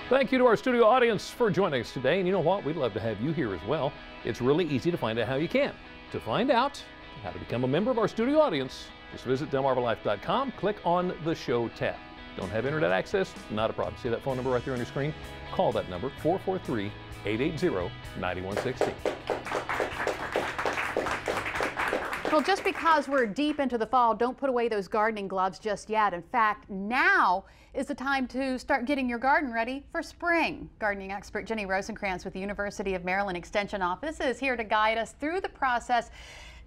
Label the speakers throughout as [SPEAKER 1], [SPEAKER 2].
[SPEAKER 1] Thank you to our studio audience for joining us today. And you know what? We'd love to have you here as well. It's really easy to find out how you can. To find out how to become a member of our studio audience, just visit DelmarvaLife.com, click on the show tab. Don't have internet access? Not a problem. See that phone number right there on your screen? Call that number, 443-880-9116.
[SPEAKER 2] Well, just because we're deep into the fall, don't put away those gardening gloves just yet. In fact, now is the time to start getting your garden ready for spring. Gardening expert Ginny Rosencrantz with the University of Maryland Extension Office is here to guide us through the process.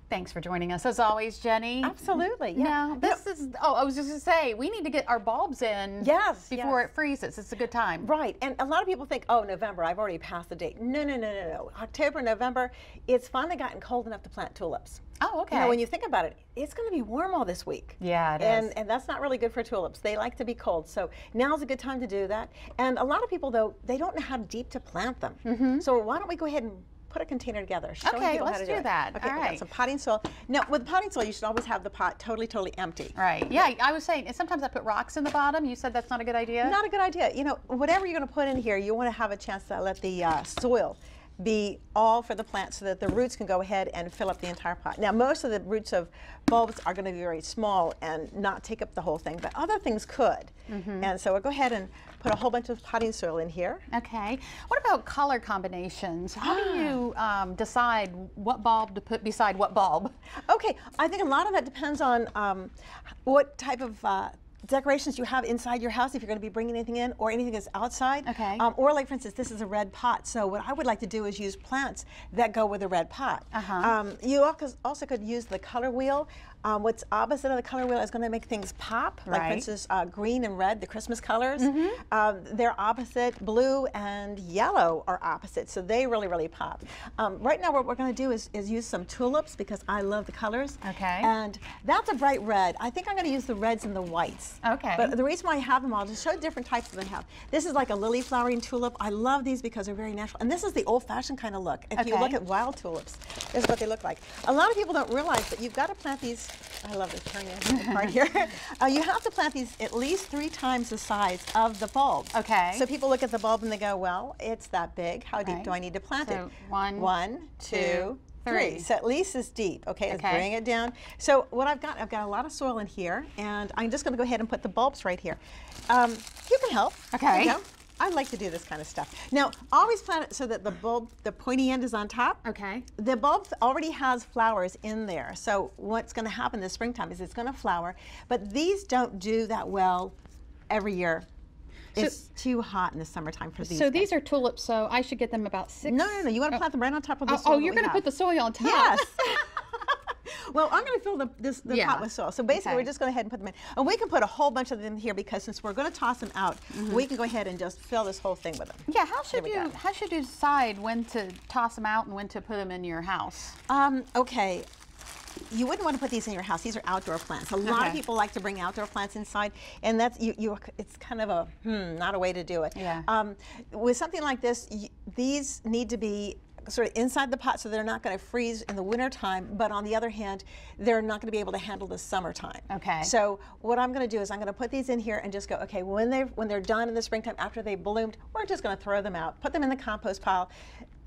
[SPEAKER 2] Thanks for joining us as always, Jenny.
[SPEAKER 3] Absolutely. Yeah.
[SPEAKER 2] Now, this is, I was just going to say, we need to get our bulbs in before it freezes. It's a good time.
[SPEAKER 3] Right. And a lot of people think, oh, November, I've already passed the date. No, no, no, no, no. October, November, it's finally gotten cold enough to plant tulips.
[SPEAKER 2] Oh, okay.
[SPEAKER 3] You know, when you think about it, it's going to be warm all this week.
[SPEAKER 2] Yeah, it is.
[SPEAKER 3] And that's not really good for tulips. They like to be cold. So now's a good time to do that. And a lot of people, though, they don't know how deep to plant them. So why don't we go ahead and put a container together.
[SPEAKER 2] Okay, let's do that.
[SPEAKER 3] Okay,
[SPEAKER 2] all right.
[SPEAKER 3] Got some potting soil. Now, with potting soil, you should always have the pot totally empty.
[SPEAKER 2] Right. Yeah, I was saying, sometimes I put rocks in the bottom. You said that's not a good idea?
[SPEAKER 3] Not a good idea. You know, whatever you're going to put in here, you want to have a chance to let the soil be all for the plant so that the roots can go ahead and fill up the entire pot. Now, most of the roots of bulbs are going to be very small and not take up the whole thing, but other things could. And so we'll go ahead and put a whole bunch of potting soil in here.
[SPEAKER 2] Okay. What about color combinations? How do you decide what bulb to put beside what bulb?
[SPEAKER 3] Okay, I think a lot of that depends on what type of decorations you have inside your house, if you're going to be bringing anything in or anything that's outside.
[SPEAKER 2] Okay.
[SPEAKER 3] Or like, for instance, this is a red pot. So what I would like to do is use plants that go with a red pot. You also could use the color wheel. What's opposite of the color wheel is going to make things pop. Like, for instance, green and red, the Christmas colors. They're opposite. Blue and yellow are opposite, so they really pop. Right now, what we're going to do is use some tulips because I love the colors.
[SPEAKER 2] Okay.
[SPEAKER 3] And that's a bright red. I think I'm going to use the reds and the whites.
[SPEAKER 2] Okay.
[SPEAKER 3] But the reason why I have them all, to show different types that I have. This is like a lily flowering tulip. I love these because they're very natural. And this is the old-fashioned kind of look. If you look at wild tulips, this is what they look like. A lot of people don't realize that you've got to plant these. I love this turning part here. You have to plant these at least 3 times the size of the bulb.
[SPEAKER 2] Okay.
[SPEAKER 3] So people look at the bulb and they go, well, it's that big. How deep do I need to plant it? One, two, 3. So at least it's deep. Okay, let's bring it down. So what I've got a lot of soil in here, and I'm just going to go ahead and put the bulbs right here. You can help.
[SPEAKER 2] Okay.
[SPEAKER 3] You know, I like to do this kind of stuff. Now, always plant it so that the bulb, the pointy end is on top.
[SPEAKER 2] Okay.
[SPEAKER 3] The bulb already has flowers in there. So what's going to happen this springtime is it's going to flower, but these don't do that well every year. It's too hot in the summertime for these.
[SPEAKER 2] So these are tulips, so I should get them about 6.
[SPEAKER 3] No, you want to plant them right on top of the soil.
[SPEAKER 2] Oh, you're going to put the soil on top?
[SPEAKER 3] Yes. Well, I'm going to fill the pot with soil. So basically, we're just going to go ahead and put them in. And we can put a whole bunch of them here because since we're going to toss them out, we can go ahead and just fill this whole thing with them.
[SPEAKER 2] Yeah, how should you decide when to toss them out and when to put them in your house?
[SPEAKER 3] Okay. You wouldn't want to put these in your house. These are outdoor plants. A lot of people like to bring outdoor plants inside, and that's it's kind of a not a way to do it.
[SPEAKER 2] Yeah.
[SPEAKER 3] With something like this, these need to be sort of inside the pot so they're not going to freeze in the winter time, but on the other hand, they're not going to be able to handle the summertime.
[SPEAKER 2] Okay.
[SPEAKER 3] So what I'm going to do is I'm going to put these in here and just go, okay, when they're done in the springtime, after they've bloomed, we're just going to throw them out, put them in the compost pile.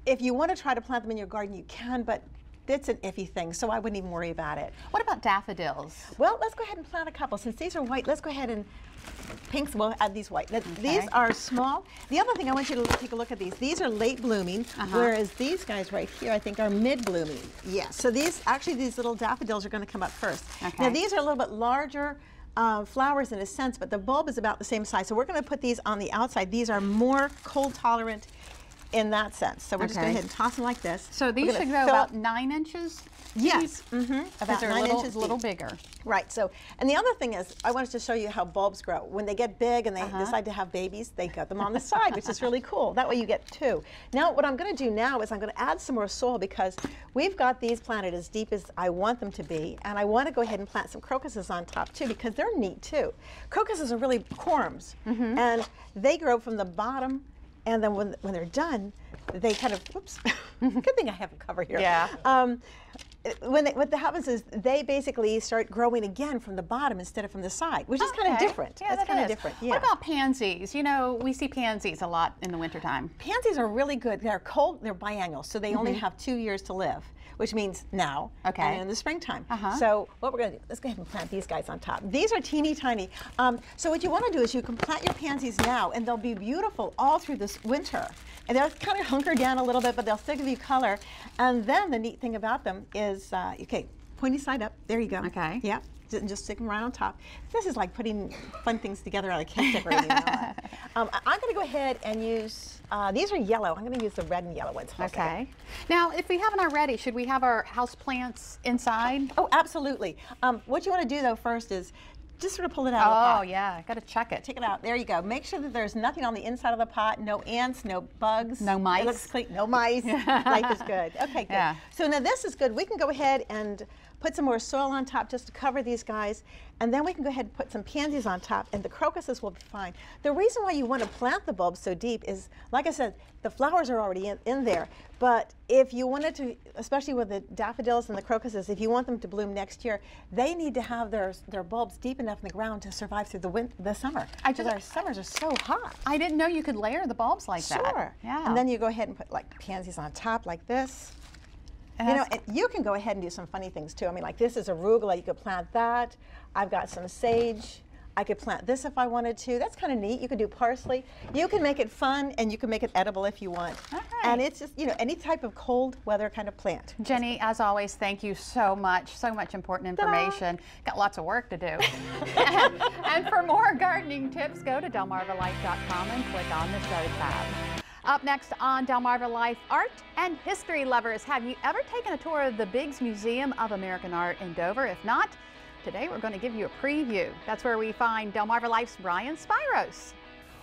[SPEAKER 3] If you want to try to plant them in your garden, you can, but it's an iffy thing, so I wouldn't even worry about it.
[SPEAKER 2] What about daffodils?
[SPEAKER 3] Well, let's go ahead and plant a couple. Since these are white, let's go ahead and pinks, we'll add these white. These are small. The other thing I want you to take a look at these are late blooming, whereas these guys right here I think are mid blooming. Yes, so these little daffodils are going to come up first. Now these are a little bit larger flowers in a sense, but the bulb is about the same size. So we're going to put these on the outside. These are more cold tolerant in that sense. So we're just going to go ahead and toss them like this.
[SPEAKER 2] So these should go about 9 inches?
[SPEAKER 3] Yes.
[SPEAKER 2] About 9 inches, a little bigger.
[SPEAKER 3] Right. So, and the other thing is, I wanted to show you how bulbs grow. When they get big and they decide to have babies, they cut them on the side, which is really cool. That way you get 2. Now, what I'm going to do now is I'm going to add some more soil because we've got these planted as deep as I want them to be, and I want to go ahead and plant some crocuses on top too because they're neat too. Crocuses are really corms, and they grow from the bottom. And then when they're done, they kind of, oops, good thing I have a cover here.
[SPEAKER 2] Yeah.
[SPEAKER 3] what happens is they basically start growing again from the bottom instead of from the side, which is kind of different.
[SPEAKER 2] Yeah,
[SPEAKER 3] that's kind of different. Yeah.
[SPEAKER 2] What about pansies? You know, we see pansies a lot in the wintertime.
[SPEAKER 3] Pansies are really good. They're cold, they're biennial, so they only have 2 years to live, which means now and in the springtime. So what we're going to do, let's go ahead and plant these guys on top. These are teeny tiny. So what you want to do is you can plant your pansies now, and they'll be beautiful all through this winter. And they'll kind of hunker down a little bit, but they'll still give you color. And then the neat thing about them is, okay, pointy side up. There you go.
[SPEAKER 2] Okay.
[SPEAKER 3] Yeah. Just stick them right on top. This is like putting fun things together on a cake decorating. I'm going to go ahead and use, these are yellow. I'm going to use the red and yellow ones.
[SPEAKER 2] Okay. Now, if we haven't already, should we have our house plants inside?
[SPEAKER 3] Oh, absolutely. What you want to do, though, first is just sort of pull it out of the pot.
[SPEAKER 2] Oh, yeah. Got to check it.
[SPEAKER 3] Take it out. There you go. Make sure that there's nothing on the inside of the pot. No ants, no bugs.
[SPEAKER 2] No mice.
[SPEAKER 3] It looks clean. No mice. Life is good. Okay, good.
[SPEAKER 2] Yeah.
[SPEAKER 3] So now this is good. We can go ahead and put some more soil on top just to cover these guys. And then we can go ahead and put some pansies on top, and the crocuses will be fine. The reason why you want to plant the bulbs so deep is, like I said, the flowers are already in there. But if you wanted to, especially with the daffodils and the crocuses, if you want them to bloom next year, they need to have their bulbs deep enough in the ground to survive through the summer. Because our summers are so hot.
[SPEAKER 2] I didn't know you could layer the bulbs like that.
[SPEAKER 3] Sure.
[SPEAKER 2] Yeah.
[SPEAKER 3] And then you go ahead and put like pansies on top like this. You know, and you can go ahead and do some funny things too. I mean, like this is arugula, you could plant that. I've got some sage. I could plant this if I wanted to. That's kind of neat. You could do parsley. You can make it fun, and you can make it edible if you want. And it's just, you know, any type of cold weather kind of plant.
[SPEAKER 2] Jenny, as always, thank you so much. So much important information. Got lots of work to do. And for more gardening tips, go to delmarvalife.com and click on the Show tab. Up next on Delmarva Life, art and history lovers. Have you ever taken a tour of the Biggs Museum of American Art in Dover? If not, today we're going to give you a preview. That's where we find Delmarva Life's Brian Spiros.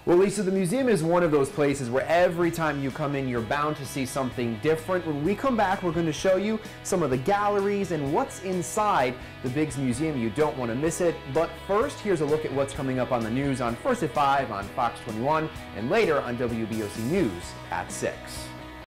[SPEAKER 4] Well, Lisa, the museum is one of those places where every time you come in, you're bound to see something different. When we come back, we're going to show you some of the galleries and what's inside the Biggs Museum. You don't want to miss it. But first, here's a look at what's coming up on the news on First at 5 on Fox 21 and later on WBOC News at 6.